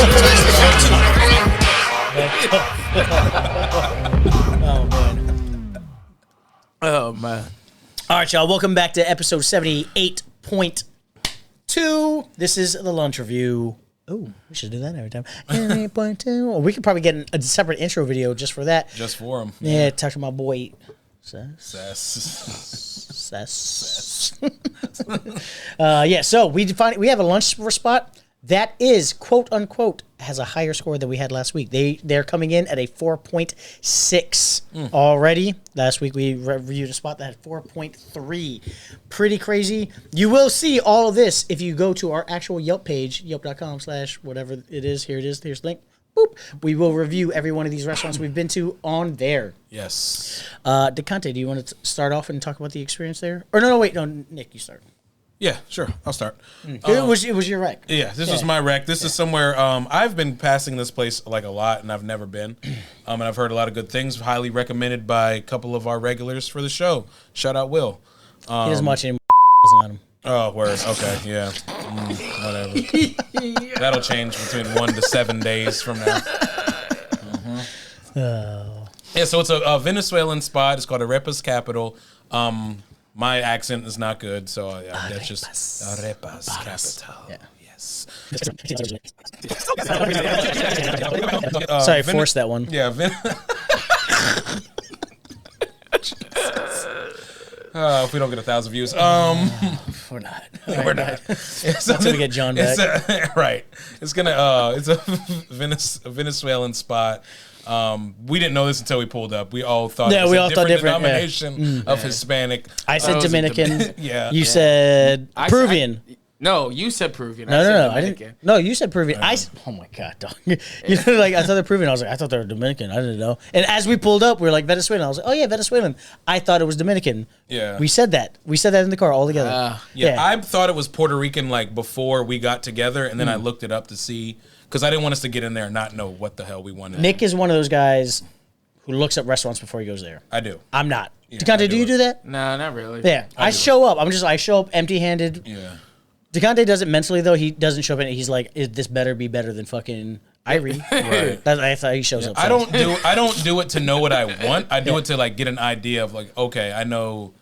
Oh man. Oh man. All right, y'all. Welcome back to episode 78.2. This is the lunch review. Oh, we should do that every time. 78.2. We could probably get a separate intro video just for that. Just for him. Yeah, talk to my boy. Sess. Yeah, so we have a lunch spot that is, quote unquote, has a higher score than we had last week. They're coming in at a 4.6 already. Last week we reviewed a spot that had 4.3. Pretty crazy. You will see all of this if you go to our actual Yelp page, yelp.com/whatever it is. Here it is. Here's the link. Boop. We will review every one of these restaurants we've been to on there. Yes. DeConte, do you want to start off and talk about the experience there? Or no, wait, Nick, you start. Yeah, sure. I'll start. It was your rec. Yeah, this was my rec. This is somewhere I've been passing this place like a lot, and I've never been. And I've heard a lot of good things. Highly recommended by a couple of our regulars for the show. Shout out Will. He doesn't watch any on him. Oh, word. Okay, yeah. Whatever. That'll change between 1 to 7 days from now. Yeah, so it's a Venezuelan spot. It's called Arepas Capital. My accent is not good, so that's just Arepas Capital. Yeah. Yes. Sorry, I forced that one. Yeah. If we don't get 1,000 views, we're not. we're not. Until we get John back. Right. It's gonna. It's a Venezuelan spot. We didn't know this until we pulled up. We all thought it was a different denomination of Hispanic. I said Dominican. Yeah. You said Peruvian. No, you said Peruvian. No, I didn't. No, you said Peruvian. Oh my god, dog. You know, like I thought they're Peruvian. I was like, I thought they were Dominican. I didn't know. And as we pulled up, we were like Venezuelan. I was like, oh yeah, Venezuelan. I thought it was Dominican. Yeah. We said that. We said that in the car all together. Yeah. I thought it was Puerto Rican like before we got together, and then I looked it up to see because I didn't want us to get in there and not know what the hell we wanted. Nick is one of those guys who looks up restaurants before he goes there. I do. I'm not. Yeah, DeConte, do you do that? No, not really. Yeah. I show up. I show up empty-handed. Yeah. DeConte does it mentally, though. He doesn't show up and he's like, this better be better than fucking Irie. Right. I thought he shows up. I don't do it to know what I want. I do it to like get an idea of like, okay, I know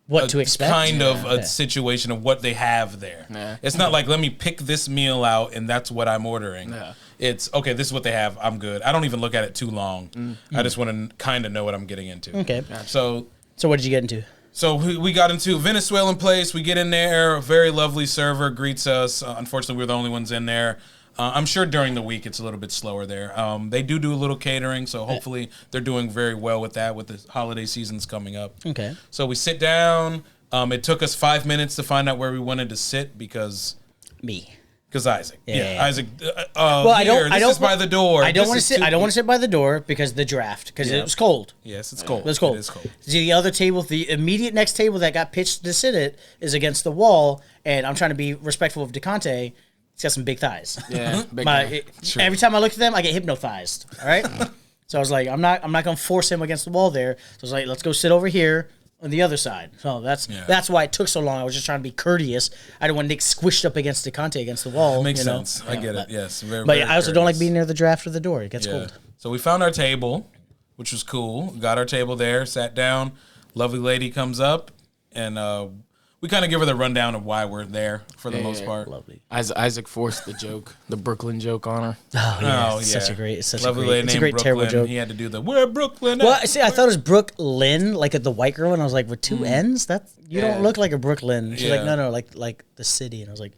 what to expect. Kind of a situation of what they have there. Yeah. It's not like, let me pick this meal out and that's what I'm ordering. Yeah. It's, okay, this is what they have. I'm good. I don't even look at it too long. I just want to kind of know what I'm getting into. Okay. Gotcha. So what did you get into? So we got into a Venezuelan place. We get in there. A very lovely server greets us. Unfortunately, we're the only ones in there. I'm sure during the week it's a little bit slower there. They do a little catering, so hopefully they're doing very well with that with the holiday seasons coming up. Okay. So we sit down. It took us 5 minutes to find out where we wanted to sit because... Because Isaac, Isaac. Well, I don't. This is by the door. I don't want to sit. I don't want to sit by the door because the draft. Because it was cold. Yes, it's cold. It's cold. It is cold. The other table, the immediate next table that got pitched to sit at, is against the wall, and I'm trying to be respectful of DeConte. He's got some big thighs. Yeah. Every time I look at them, I get hypnotized. All right. So I was like, I'm not gonna force him against the wall there. So I was like, let's go sit over here on the other side. So that's why it took so long. I was just trying to be courteous. I didn't want Nick squished up against DeConte against the wall. It makes sense. I get it. Yes. Very, but I also don't like being near the draft or the door. It gets cold. So we found our table, which was cool. Got our table there, sat down. Lovely lady comes up, and we kind of give her the rundown of why we're there for the most part. Lovely. Isaac forced the joke, the Brooklyn joke on her. Oh, yeah. It's such a great, lovely lady named Brooklyn. Terrible joke. He had to do the, where Brooklyn at? Well, see, I thought it was Brooklyn, like at the white girl, and I was like, with two N's? You don't look like a Brooklyn. She's like, no, like the city. And I was like,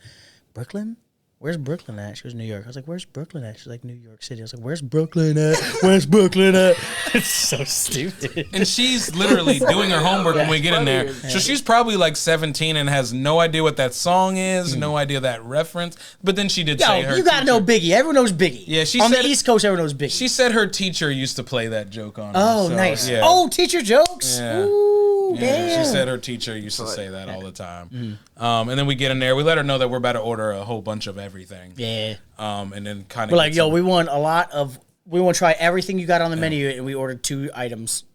Brooklyn? Where's Brooklyn at? She was New York. I was like, where's Brooklyn at? She's like, New York City. I was like, where's Brooklyn at? Where's Brooklyn at? It's so stupid. And she's literally doing her homework when we get in there. So she's probably like 17 and has no idea what that song is, no idea that reference. But then she did say her you gotta know Biggie. Everyone knows Biggie. Yeah, on the East Coast, everyone knows Biggie. She said her teacher used to play that joke on her. Oh, so, nice. Yeah. Oh, teacher jokes? Yeah. Ooh, damn. She said her teacher used to say that all the time. And then we get in there. We let her know that we're about to order a whole bunch of everything. Yeah. And then kind of we're like, yo, we want to try everything you got on the menu, and we ordered 2 items.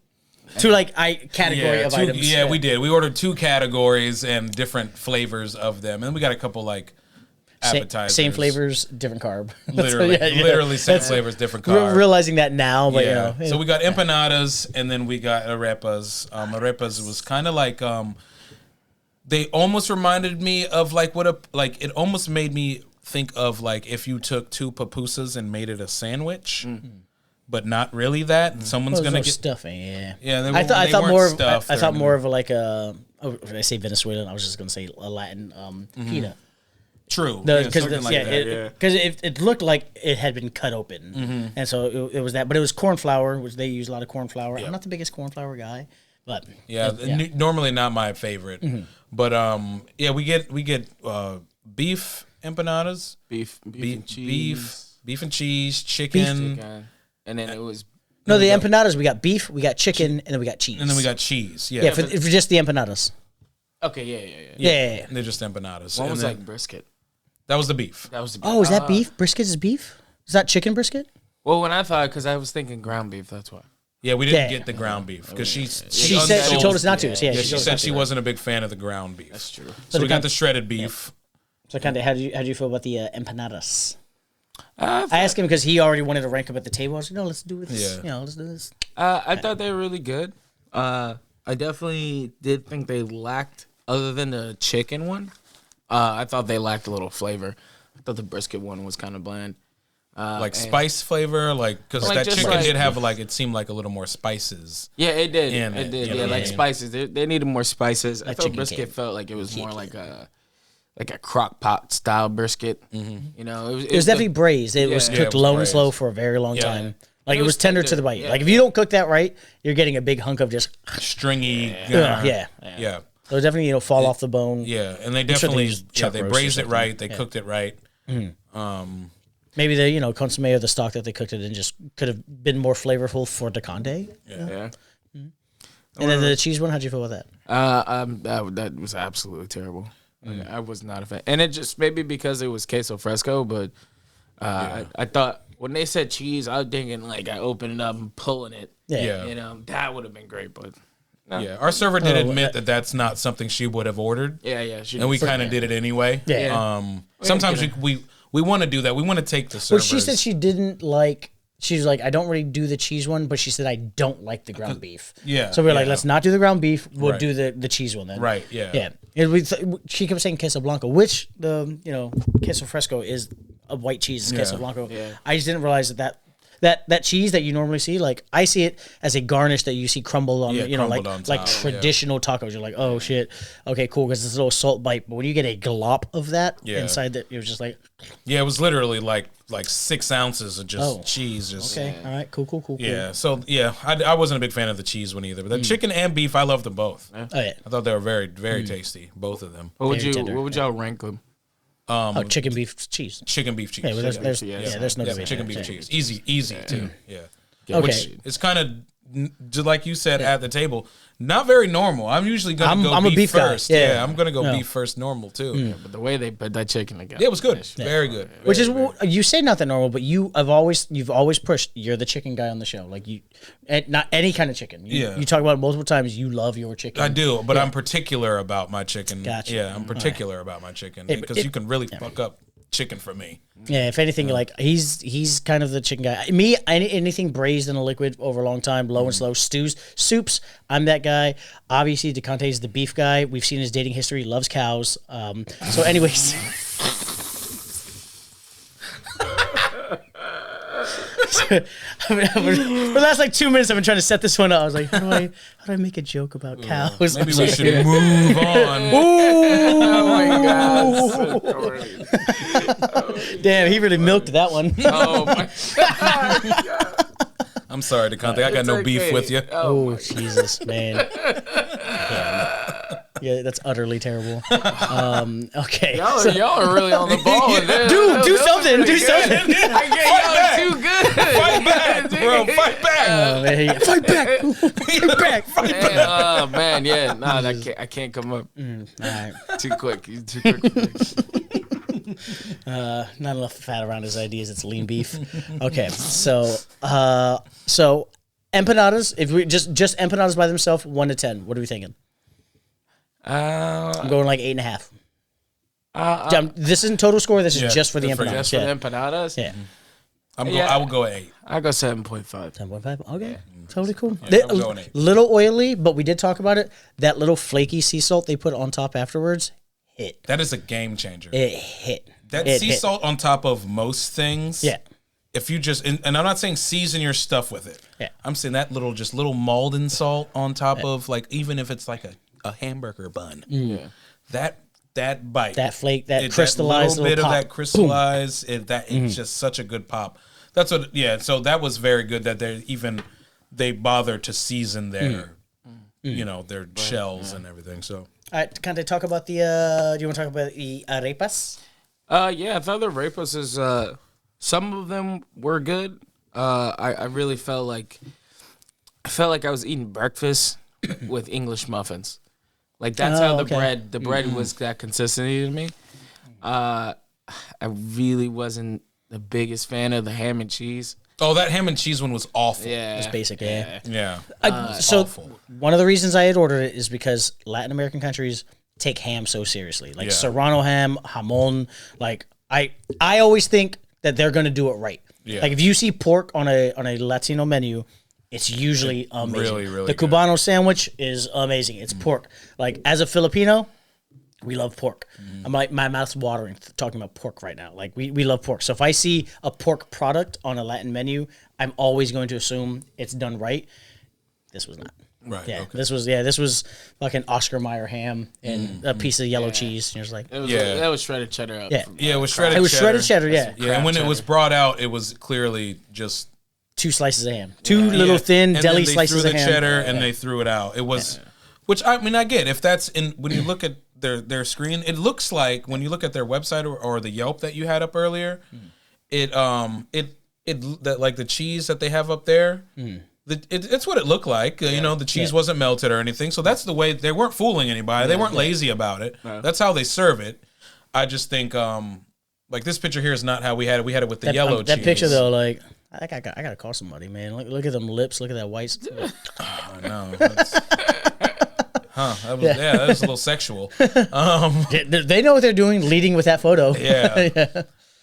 2 category of items. Yeah, we did. We ordered 2 categories and different flavors of them. And we got a couple appetizers. Same flavors, different carb. Literally, literally same flavors, different carb. Realizing that now, but you know. So we got empanadas, and then we got arepas. Arepas was kind of like they almost reminded me of like it almost made me think of like if you took two pupusas and made it a sandwich. But not really that. Someone's gonna get stuffing. Yeah, yeah. I thought more of I thought more of like a. Oh, did I say Venezuelan? I was just gonna say a Latin pita. True. Because because it looked like it had been cut open, and so it was that. But it was corn flour, which they use a lot of corn flour. I'm not the biggest corn flour guy, but normally not my favorite. But we get beef empanadas, beef and cheese, beef and cheese, chicken. And then it was the empanadas. We got beef, we got chicken, and then we got cheese. And then we got cheese. Yeah, yeah, for just the empanadas. Okay, Yeah. They're just empanadas. One was like brisket. That was the beef. Oh, is that beef? Brisket is beef? Is that chicken brisket? Well, when I thought, because I was thinking ground beef, that's why. Yeah, we didn't get the ground beef because she told us not to. Yeah, she said she wasn't a big fan of the ground beef. That's true. So we got the shredded beef. So kind of, how do you feel about the empanadas? I asked him because he already wanted to rank them at the table. I was like, no, let's do this. Yeah. Let's do this. I thought they were really good. I definitely did think they lacked, other than the chicken one, I thought they lacked a little flavor. I thought the brisket one was kind of bland. Like spice flavor, because that chicken like, did have it seemed like a little more spices. Yeah, it did. It did. Yeah, like spices. They needed more spices. I thought brisket cake. felt like it was more like a crock pot style brisket. You know, it was definitely braised. It was cooked low and slow for a very long time. Like it was tender to the bite. Like if you don't cook that right, you're getting a big hunk of just stringy. Yeah. So it definitely fall off the bone. Yeah, and they definitely they braised it right. They cooked it right. Maybe the consomme or the stock that they cooked it in just could have been more flavorful for the conde. Yeah. And then the cheese one, how'd you feel with that? That was absolutely terrible. I was not a fan, and it just maybe because it was queso fresco, but I thought when they said cheese, I was thinking like I open it up and pulling it. Yeah. That would have been great, but. No. Yeah, our server did admit that that's not something she would have ordered. Yeah. And we kind of did it anyway. Yeah. Sometimes we want to do that. We want to take the servers. Well, she said she didn't like. She was like, I don't really do the cheese one, but she said I don't like the ground beef. Yeah. So we were like, let's not do the ground beef. We'll do the cheese one then. Right. Yeah. Yeah. She kept saying queso blanco, which the queso fresco is a white cheese. It's queso blanco. Yeah. I just didn't realize that cheese that you normally see, like I see it as a garnish that you see crumbled on, like traditional tacos. You're like, oh shit, okay, cool, because it's a little salt bite. But when you get a glop of that inside, that you're just like, it was literally like 6 ounces of just cheese. Just okay, all right, cool. Yeah, so I wasn't a big fan of the cheese one either. But the chicken and beef, I loved them both. Oh yeah, I thought they were very very tasty, both of them. What would y'all rank them? Chicken beef cheese. Chicken beef cheese. Yeah, well, there's no debate. Chicken beef cheese. Easy too. Yeah. Okay. Which is kind of just like you said at the table, not very normal. I'm usually gonna go beef first. Guy. Yeah, I'm gonna go beef first, normal too. Yeah, but the way they put that chicken together, it was good. Very good. Which is you say not that normal, but you've always pushed. You're the chicken guy on the show. Like not any kind of chicken. You talk about it multiple times. You love your chicken. I do, but I'm particular about my chicken. Gotcha. Yeah, I'm particular about my chicken because you can really fuck up chicken for me. Yeah, if anything, like he's kind of the chicken guy. Me, anything braised in a liquid over a long time, low and slow, stews, soups. I'm that guy. Obviously, DeConte is the beef guy. We've seen his dating history. He loves cows. So, anyways. For the last 2 minutes, I've been trying to set this one up. I was like, how do I make a joke about cows? Maybe we should move on. Oh my god! Damn, he really milked that one. Oh my god! I'm sorry, DeConte. I got no beef with you. Oh Jesus, man. Yeah, that's utterly terrible. Okay. Y'all are really on the ball. Dude, do something. Y'all are too good. Fight back, bro. Fight back. Fight back. Fight back. Oh man, yeah. Nah, I can't come up. All right. Too quick. Too quick. Not enough fat around his ideas. It's lean beef. Okay, so empanadas. If we just empanadas by themselves, 1 to 10. What are we thinking? I'm going 8.5. This isn't total score. This is just for the just for empanadas. Just for the empanadas? Yeah. I will go 8. I go 7.5. 10.5. Okay. Totally cool. Yeah, I'm going 8. Little oily, but we did talk about it. That little flaky sea salt they put on top afterwards hit. That is a game changer. It hit. That sea salt on top of most things. Yeah. If you just and I'm not saying season your stuff with it. Yeah. I'm saying that little Malden salt on top of like even if it's like a hamburger bun. Yeah. That bite. That flake, that crystallized little bit pop. of that crystallized. It's just such a good pop. That's what. Yeah. So that was very good that they bother to season their their shells and everything. So. All right, can I talk about the? Do you want to talk about the arepas? Yeah, I thought the arepas is some of them were good. I really felt like I was eating breakfast with English muffins. Like that's how the bread was that consistency to me. I really wasn't the biggest fan of the ham and cheese. Oh, that ham and cheese one was awful. Yeah, It's basic, yeah. Yeah. So awful. one of the reasons I had ordered it is because Latin American countries take ham so seriously, like Serrano ham, jamon. Like I always think that they're going to do it right. Yeah. Like if you see pork on a Latino menu, it's usually amazing. Really, really the good. Cubano sandwich is amazing. It's pork. Like as a Filipino, we love pork. I'm like, my mouth's watering talking about pork right now. Like we love pork. So if I see a pork product on a Latin menu, I'm always going to assume it's done right. This was not. Right. Yeah, Okay. this was fucking Oscar Mayer ham and a piece of yellow cheese. And you're just like, that was shredded cheddar up. Yeah. Yeah, it was shredded. it was shredded cheddar. Yeah, Yeah, and when it was brought out, it was clearly just 2 slices of ham, two little thin and deli then they slices threw of the ham. cheddar and they threw it out. It was, which I mean, I get if that's in when you look at their screen, it looks like when you look at their website or the Yelp that you had up earlier, it that like the cheese that they have up there. It's what it looked like. The cheese wasn't melted or anything. So that's the way they weren't fooling anybody. They weren't lazy about it. That's how they serve it. I just think like this picture here is not how we had it. We had it with the yellow cheese. That picture though, like I gotta call somebody, man. Look at them lips. Look at that white. I know. That was a little sexual. They know what they're doing, leading with that photo. Yeah.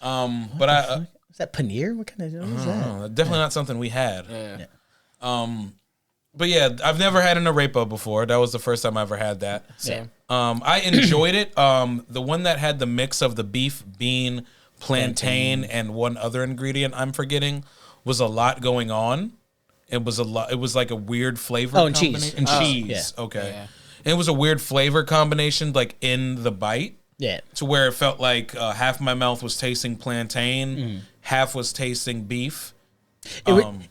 But is that paneer? What kind of is that? definitely not something we had. Yeah. But yeah, I've never had an arepa before. That was the first time I ever had that. Same. I enjoyed it. The one that had the mix of the beef, bean, plantain, and one other ingredient I'm forgetting was a lot going on. It was a lot. It was like a weird flavor. Oh, and cheese. And cheese. Yeah. Okay. Yeah. And it was a weird flavor combination, like in the bite. Yeah. To where it felt like half my mouth was tasting plantain, half was tasting beef.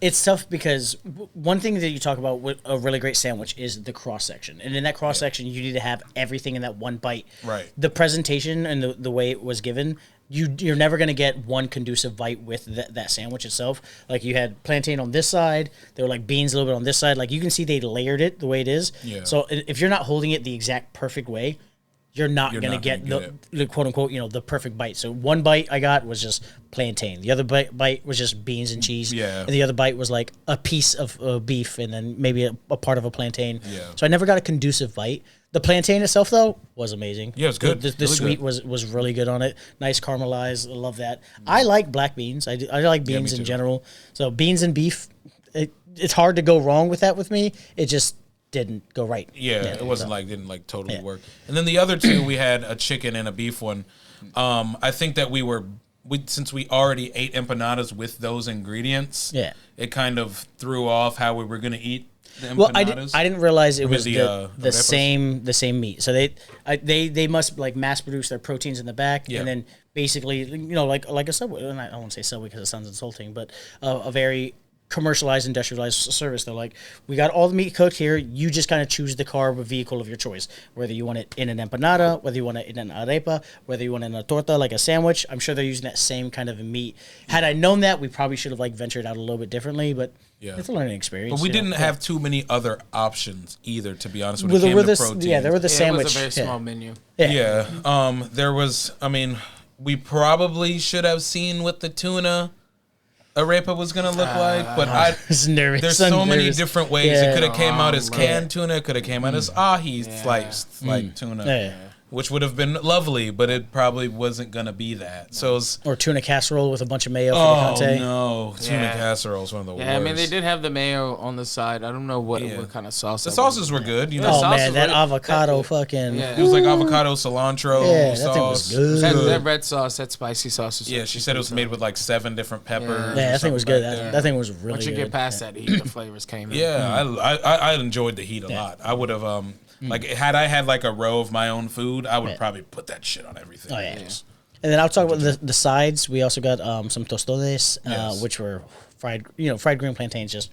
It's tough because one thing that you talk about with a really great sandwich is the cross section, and in that cross section, you need to have everything in that one bite. Right. The presentation and the way it was given, you're never going to get one conducive bite with that sandwich itself. Like you had plantain on this side, there were like beans a little bit on this side. Like you can see they layered it the way it is. Yeah. So if you're not holding it the exact perfect way, you're not going to get the quote unquote, the perfect bite. So one bite I got was just plantain. The other bite was just beans and cheese. Yeah. And the other bite was like a piece of beef and then maybe a part of a plantain. Yeah. So I never got a conducive bite. The plantain itself though was amazing. Yeah, it was good. The Really sweet good. was really good on it. Nice caramelized. I love that. I like black beans. I like beans in too. general. So beans and beef, it's hard to go wrong with that with me. It just didn't go right. Yeah, it wasn't didn't totally work. And then the other two, we had a chicken and a beef one. I think that since we already ate empanadas with those ingredients, it kind of threw off how we were going to eat the empanadas. I didn't realize it was the the same meat. So they must like mass produce their proteins in the back, and then basically like a Subway. And I don't want to say Subway because it sounds insulting, but a very commercialized, industrialized service. They're like, we got all the meat cooked here. You just kind of choose the carb vehicle of your choice, whether you want it in an empanada, whether you want it in an arepa, whether you want it in a torta, like a sandwich. I'm sure they're using that same kind of meat. Had I known that, we probably should have ventured out a little bit differently, but it's a learning experience. But we didn't have too many other options either, to be honest. When Well, it came there were to the- protein. yeah, there were the sandwich. It was a very small menu. Yeah. There was. I mean, we probably should have seen what the tuna arepa was gonna look like, but I was nervous. there's I'm so many nervous. different ways. Yeah. It could have came out as canned tuna. It could have came out as ahi sliced like tuna. Yeah. which would have been lovely, but it probably wasn't gonna be that. So, it was, or tuna casserole with a bunch of mayo for the conte. no, tuna casserole is one of the worst. Yeah, I mean they did have the mayo on the side. I don't know what kind of sauce. The sauces were good, you know. Oh man, that avocado fucking. It was like avocado cilantro sauce. That thing was good. That red sauce, that spicy sauce. Yeah, she said it was made with like 7 different peppers. Yeah, that thing was good. That thing was really good. Once you get past that heat, the flavors came in. Yeah, I enjoyed the heat a lot. I would have like had I had like a row of my own food, I would probably put that shit on everything. Oh yeah. And then I'll talk about the sides. We also got some tostones, which were fried green plantains, just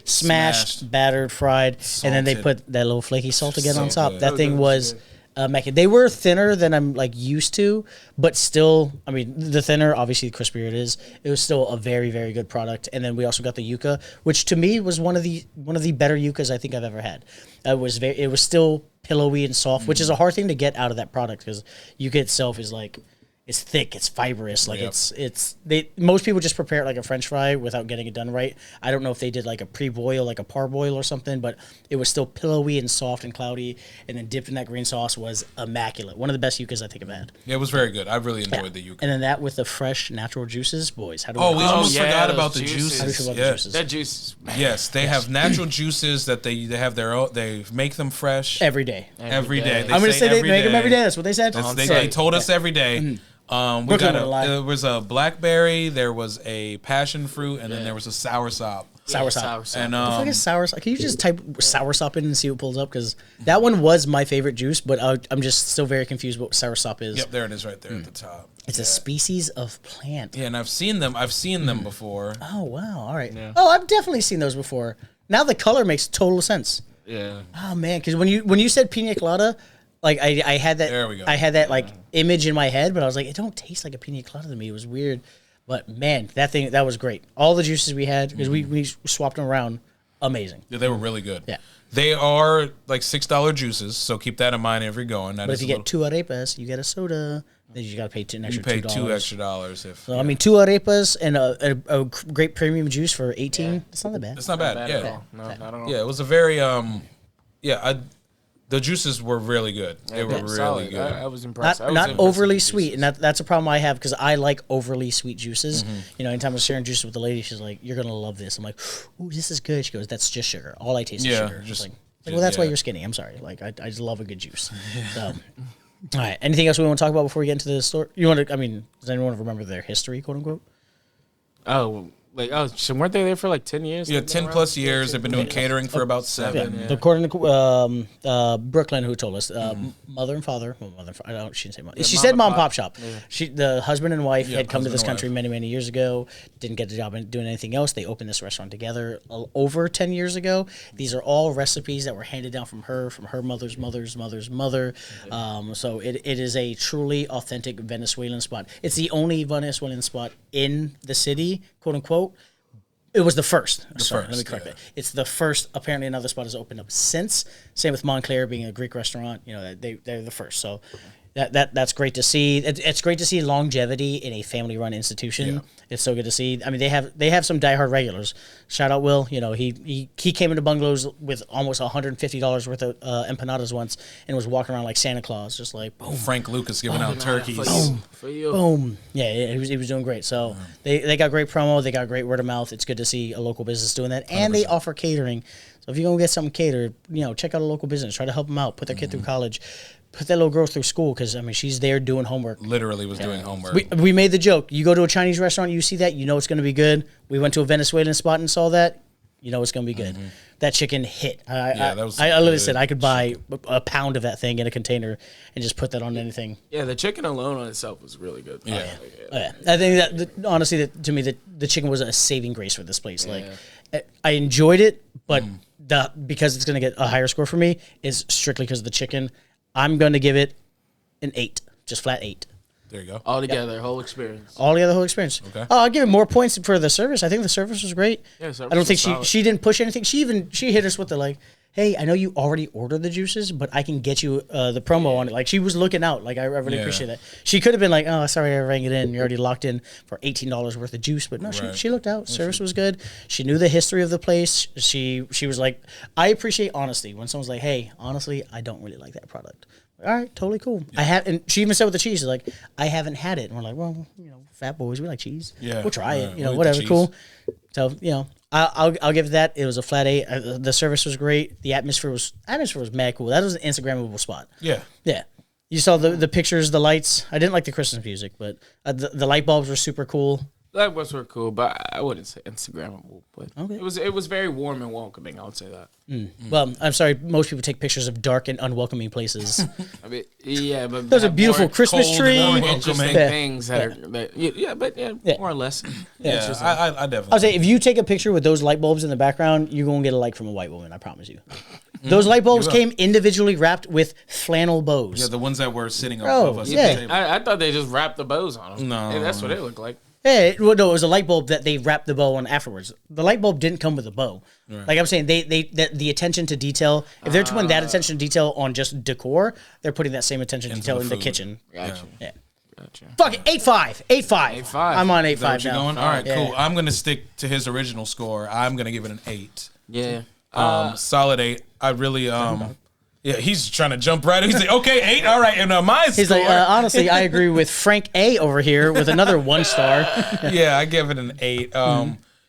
smashed, battered, fried, salted. And then they put that little flaky salt again on top. Good. That thing was they were thinner than I'm like used to, but still, I mean, the thinner, obviously, the crispier it is. It was still a very, very good product. And then we also got the yuca, which to me was one of the better yucas I think I've ever had. It was still pillowy and soft, which is a hard thing to get out of that product because yuca itself is like. It's thick, it's fibrous, like most people just prepare it like a French fry without getting it done right. I don't know if they did like a pre-boil, like a parboil or something, but it was still pillowy and soft and cloudy, and then dipped in that green sauce was immaculate. One of the best yucas I think I've had. Yeah, it was very good. I really enjoyed the yuca. And then that with the fresh natural juices, boys. We almost forgot about the juices. How do you feel about the juices? That juice. Yes, they have natural juices that they have their own. They make them fresh every day. Every day. I'm going to say they make them every day. That's what they said. They told us every day. There was a blackberry, there was a passion fruit, and then there was a soursop. Soursop. And I think it's soursop. Can you just type soursop in and see what pulls up? Because that one was my favorite juice, but I'm just still very confused what soursop is. Yep, there it is right there at the top. It's a species of plant. Yeah, and I've seen them. I've seen them before. Oh wow! All right. Yeah. Oh, I've definitely seen those before. Now the color makes total sense. Yeah. Oh man, because when you said pina colada. Like I had that. There we go. I had that like image in my head, but I was like, it don't taste like a pina colada to me. It was weird, but man, that was great. All the juices we had because we swapped them around, amazing. Yeah, they were really good. Yeah, they are like $6 juices, so keep that in mind every going. But if you get 2 arepas, you get a soda. Then you got to pay $2 extra. You pay $2 extra if. So, I mean, 2 arepas and a great premium juice for 18. It's not that bad. It's not bad. Yeah, no, not at all. Yeah, it was a very the juices were really good. They were really good. I was impressed. Not overly sweet, and that's a problem I have because I like overly sweet juices. You know, anytime I'm sharing juice with the lady, she's like, "You're gonna love this." I'm like, "Ooh, this is good." She goes, "That's just sugar. All I taste is sugar." Well, that's why you're skinny. I'm sorry. Like, I just love a good juice. So, all right. Anything else we want to talk about before we get into the store? Does anyone remember their history, quote unquote? So weren't they there for like 10 years? Yeah, 10 plus years. They've been doing catering for about 7. Yeah. According to Brooklyn, who told us, mother and father. Well, she didn't say mom. She said mom and pop shop. Yeah. The husband and wife had come to this country many, many years ago. Didn't get the job doing anything else. They opened this restaurant together over 10 years ago. These are all recipes that were handed down from her mother's mother's mother's mother. So it is a truly authentic Venezuelan spot. It's the only Venezuelan spot in the city, quote unquote. It was the first. Let me correct that. It's the first. Apparently, another spot has opened up since. Same with Montclair being a Greek restaurant. You know, they're the first. So that's great to see. It's great to see longevity in a family-run institution. Yeah. It's so good to see. I mean, they have some diehard regulars. Shout out Will. You know, he came into Bungalows with almost $150 worth of empanadas once and was walking around like Santa Claus, just like boom. Frank Lucas giving out turkeys. Boom. For you. Boom. Yeah, he was doing great. So they got great promo. They got great word of mouth. It's good to see a local business doing that, and 100%. They offer catering. So if you're gonna get something catered, check out a local business. Try to help them out. Put their kid through college. Put that little girl through school because, I mean, she's there doing homework. Literally was doing homework. We made the joke. You go to a Chinese restaurant, you see that, you know it's going to be good. We went to a Venezuelan spot and saw that, you know it's going to be good. That chicken hit. I literally said I could buy a pound of that thing in a container and just put that on anything. Yeah, the chicken alone on itself was really good. Yeah. I think that, honestly, to me, the chicken was a saving grace for this place. Like, I enjoyed it, but because it's going to get a higher score for me is strictly because of the chicken. I'm going to give it an 8, just flat 8. There you go. All together, whole experience. All together, whole experience. Okay. I'll give it more points for the service. I think the service was great. Yeah, service I don't think solid. she didn't push anything. She hit us with the like, hey, I know you already ordered the juices, but I can get you the promo on it. Like, she was looking out. Like, I really appreciate that. She could have been like, oh, sorry, I rang it in. You're already locked in for $18 worth of juice. But no, she looked out. Service was good. She knew the history of the place. She was like, I appreciate honesty. When someone's like, hey, honestly, I don't really like that product. All right, totally cool. And she even said with the cheese, she's like, I haven't had it. And we're like, well, fat boys, we like cheese. Yeah, we'll try it. we'll eat Whatever, the cool. So I'll give it that. It was a flat 8. The service was great. The atmosphere was mad cool. That was an Instagrammable spot. Yeah. You saw the pictures, the lights. I didn't like the Christmas music, but the light bulbs were super cool. That was cool, but I wouldn't say Instagrammable. But Okay. it was very warm and welcoming. I would say that. Well, I'm sorry. Most people take pictures of dark and unwelcoming places. I mean, yeah, but There's a beautiful Christmas cold, tree. more interesting welcoming. things that are, more or less. I definitely. I'll say if you take a picture with those light bulbs in the background, you're gonna get a like from a white woman. I promise you. Those light bulbs came individually wrapped with flannel bows. Yeah, the ones that were sitting above us. yeah. At the table. I thought they just wrapped the bows on them. No. Hey, that's what it looked like. Hey, well, no, it was a light bulb that they wrapped the bow on afterwards. The light bulb didn't come with a bow. Right. Like I'm saying, the attention to detail. If they're putting that attention to detail on just decor, they're putting that same attention to detail in the kitchen. Gotcha. Yeah. Gotcha. Fuck it, 8.5. 8.5. 8.5. I'm on Is that 8.5 what you're now. going? All right, Yeah. cool. I'm gonna stick to his original score. I'm gonna give it an 8. Yeah. Solid 8. I really Yeah, he's trying to jump right. He's like, okay, 8. All right, and my He's score. like, honestly, I agree with Frank A over here with another 1 star. Yeah, I give it an 8.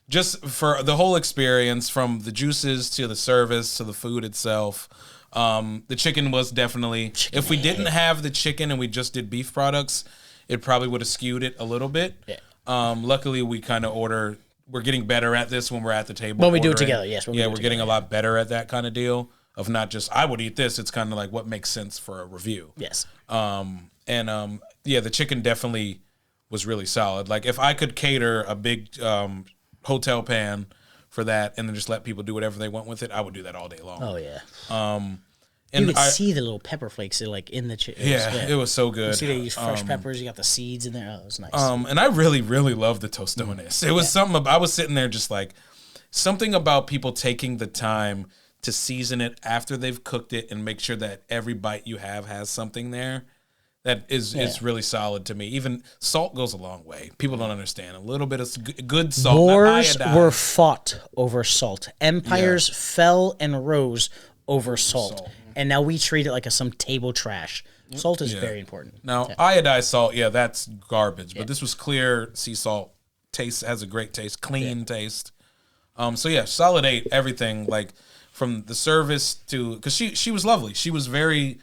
Just for the whole experience, from the juices to the service to the food itself. The chicken was definitely. If we didn't have the chicken and we just did beef products, it probably would have skewed it a little bit. Yeah. Luckily, we kind of order. We're getting better at this when we're at the table. When we do it ordering. together, yes. We're getting a lot better at that kind of deal. Of not just I would eat this. It's kind of like what makes sense for a review. Yes. The chicken definitely was really solid. Like if I could cater a big hotel pan for that and then just let people do whatever they want with it, I would do that all day long. Oh yeah. And You could see the little pepper flakes like in the chicken. it was so good. You see they use fresh peppers. You got the seeds in there. Oh, it was nice. And I really, really loved the tostones. It was something about, I was sitting there just like something about people taking the time to season it after they've cooked it and make sure that every bite you have has something there. That is really solid to me. Even salt goes a long way. People don't understand. A little bit of good salt. Wars were fought over salt. Empires fell and rose over salt. And now we treat it like some table trash. Salt is very important. Now, iodized salt, that's garbage. But this was clear sea salt. Has a great taste, clean taste. Solid 8, everything. Like from the service to, because she was lovely. She was very,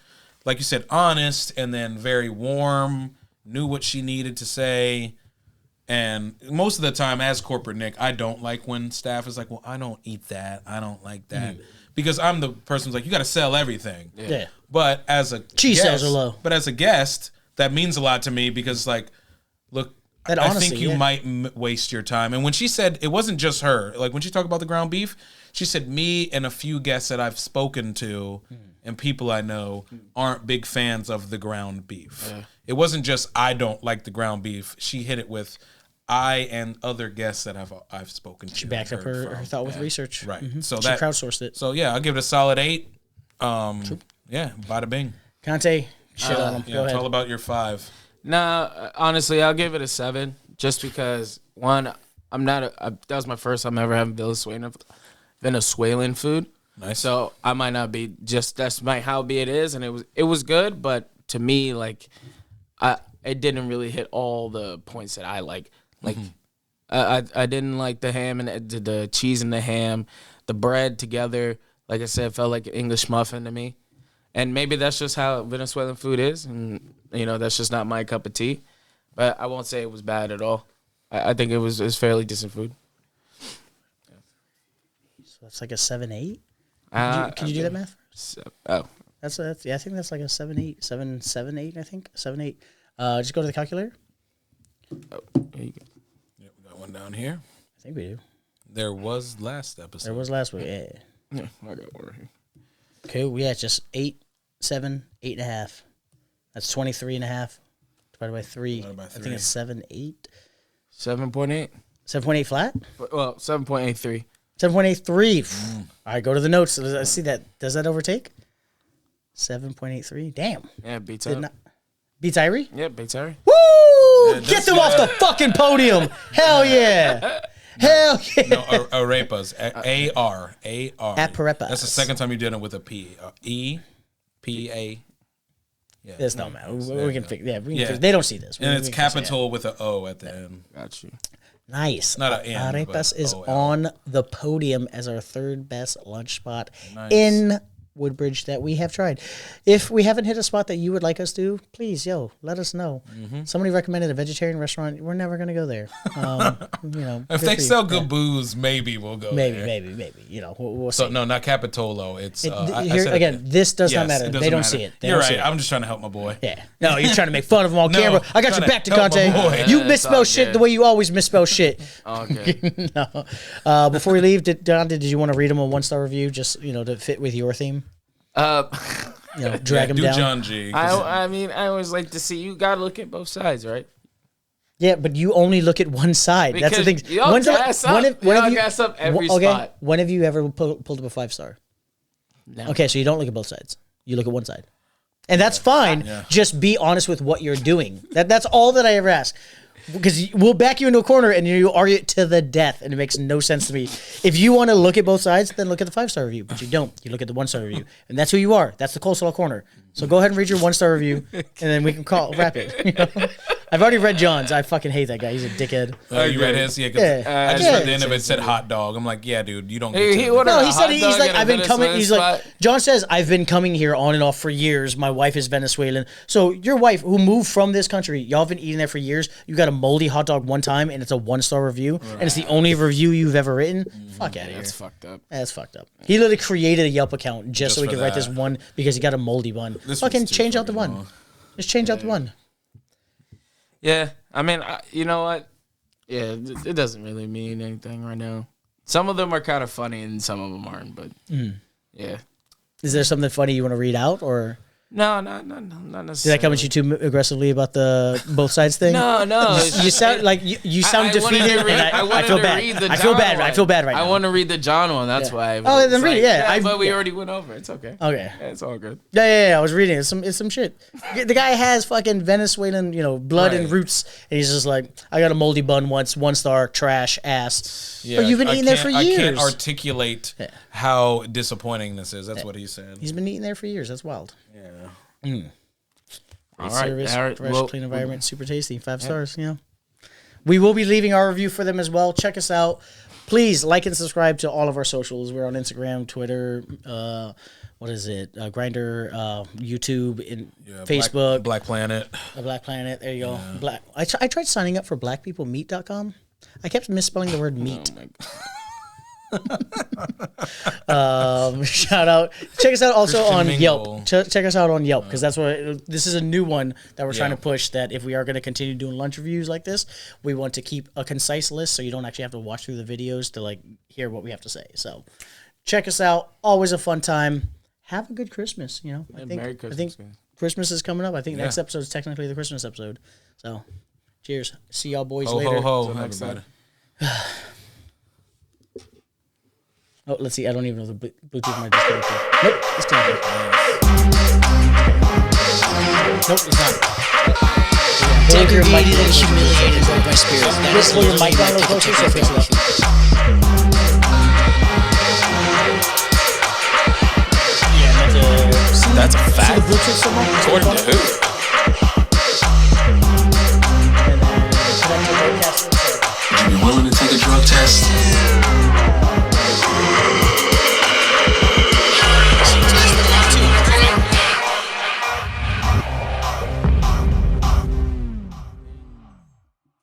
like you said, honest and then very warm, knew what she needed to say. And most of the time, as corporate Nick, I don't like when staff is like, well, I don't eat that. I don't like that. Because I'm the person who's like, you got to sell everything. Yeah. But as a cheese guest, sales are low. But as a guest, that means a lot to me because, like, look, that I honestly, think you might waste your time. And when she said, it wasn't just her. Like, when she talked about the ground beef, she said, me and a few guests that I've spoken to and people I know aren't big fans of the ground beef. Yeah. It wasn't just, I don't like the ground beef. She hit it with, I and other guests that I've spoken to. She backed up her thought with research. Right. So she crowdsourced it. So, I'll give it a solid 8. Bada bing. Conte, shit on him. Go ahead. Tell about your 5. Nah, honestly, I'll give it a 7 just because, one, I'm not that was my first time ever having Venezuelan food. Nice. So I might not be that's how it is, and it was good, but to me, like, it didn't really hit all the points that I like. Like, I didn't like the ham and the cheese and the ham, the bread together. Like I said, felt like an English muffin to me. And maybe that's just how Venezuelan food is, and that's just not my cup of tea. But I won't say it was bad at all. I think it was fairly decent food. So that's like a 7-8. Can you do that math? That's I think that's like a 7-8, 7-8. I think 7-8. Just go to the calculator. Oh, here you go. Yeah, we got one down here. I think we do. There was last episode. There was last week. Yeah. Yeah, I got one right here. Cool. Yeah, it's just 8, 7, 8.5. That's 23.5 divided by 3. I think it's 7.8. 7.8. 7.8 flat. Well, 7.83. 7.83. All right, go to the notes. I see that. Does that overtake? 7.83. Damn. Yeah, beats Beats Irie? Yeah, beats Irie. Woo! Get them off the fucking podium. Hell yeah. Hell yeah. No, Arepas. A-R. A-R. Arepas. That's the second time you did it with a P. E-P-A. Yeah. This don't matter. We can fix. Yeah, we can Yeah. fix. They don't see this. And it's capital with an O at the end. Got you. Nice. Not an N, Arepas but is OL. on the podium as our third best lunch spot Nice. in Woodbridge that we have tried. If we haven't hit a spot that you would like us to, please, let us know. Somebody recommended a vegetarian restaurant. We're never gonna go there. If they sell good booze, maybe we'll go there. maybe. We'll So see. no, not Capitolo. It's I Here said again. This does not yes, matter. it They doesn't don't matter. see it. They You're don't see right. it. I'm just trying to help my boy. Yeah. No, you're trying to make fun of him on No, camera. I got trying your to back, help my DeConte. boy. You Yeah, misspell it's all shit good. the way you always misspell shit. Okay. No. Before we leave, Dante, did you want to read him a 1-star review just to fit with your theme? Drag him do down. John G. I mean, I always like to see. You gotta look at both sides, right? Yeah, but you only look at one side. That's the thing. Because y'all gas up. Y'all gas up every spot. When have you ever pulled up a 5-star? No. Okay, so you don't look at both sides. You look at one side. And that's fine. Yeah. Just be honest with what you're doing. That's all that I ever ask. Because we'll back you into a corner and you argue it to the death, and it makes no sense to me. If you want to look at both sides, then look at the 5-star review. But you don't. You look at the 1-star review, and that's who you are. That's the coleslaw corner. So go ahead and read your 1-star review, and then we can wrap it. I've already read John's. I fucking hate that guy. He's a dickhead. Oh, you read his? Yeah, 'cause Yeah. I just Yeah. read the end of it. Said hot dog. I'm like, yeah, dude, you don't. He Get to ordered No, a he said hot he's dog like, at a I've been coming. Venezuelan He's like, spot. John says, I've been coming here on and off for years. My wife is Venezuelan. So your wife, who moved from this country, y'all have been eating there for years. You got a moldy hot dog one time, and it's a 1-star review, and it's the only review you've ever written. Fuck out of here. That's fucked up. That's fucked up. He literally created a Yelp account just so he for could write this that. one because he got a moldy bun. This Fucking one's too change out the fucking one. long. Just change out the one. Yeah, I mean, you know what? Yeah, it doesn't really mean anything right now. Some of them are kind of funny and some of them aren't, but yeah. Is there something funny you want to read out, or No, not necessarily. did I come at you too aggressively about the both sides thing? No. You sound like you sound I wanted defeated, to read- and I wanted feel to bad. read the I feel John bad. one. I feel bad right now. I want to read the John one. That's why. Oh, then it's read it, yeah. but we already went over. It's okay. Okay. Yeah, it's all good. Yeah. I was reading it. It's some shit. The guy has fucking Venezuelan, blood and Right. roots, and he's just like, I got a moldy bun once, 1-star, trash, ass. Yeah, But you've been I eating there for can't- years. I can't articulate how disappointing this is. That's what he said. He's been eating there for years. That's wild. Yeah. Great All right, service, all right, fresh, well- clean environment, super tasty. 5 stars. We will be leaving our review for them as well. Check us out. Please like and subscribe to all of our socials. We're on Instagram, Twitter, what is it? Grindr, YouTube, Facebook, Black Planet. Black Planet. There you go. Black. I tried signing up for blackpeoplemeet.com. I kept misspelling the word meat. Shout out. Check us out also Christian on Mingle. Yelp. Check us out on Yelp because that's what this is a new one that we're trying to push. That if we are going to continue doing lunch reviews like this, we want to keep a concise list so you don't actually have to watch through the videos to hear what we have to say. So check us out. Always a fun time. Have a good Christmas. I think Merry Christmas, guys. Christmas is coming up. I think next episode is technically the Christmas episode. So cheers. See y'all boys Ho, later. ho, ho. Till next Everybody. Oh, let's see. I don't even know the Bluetooth might disconnected. Nope, it's connected. Nope, it's not. Degraded and humiliated by my spirit. That is Pull your mic down a little closer so it picks it up. That's a See the fact. Bluetooth somewhere? According to who? And then connect to the podcast. Would you be willing to take a drug test?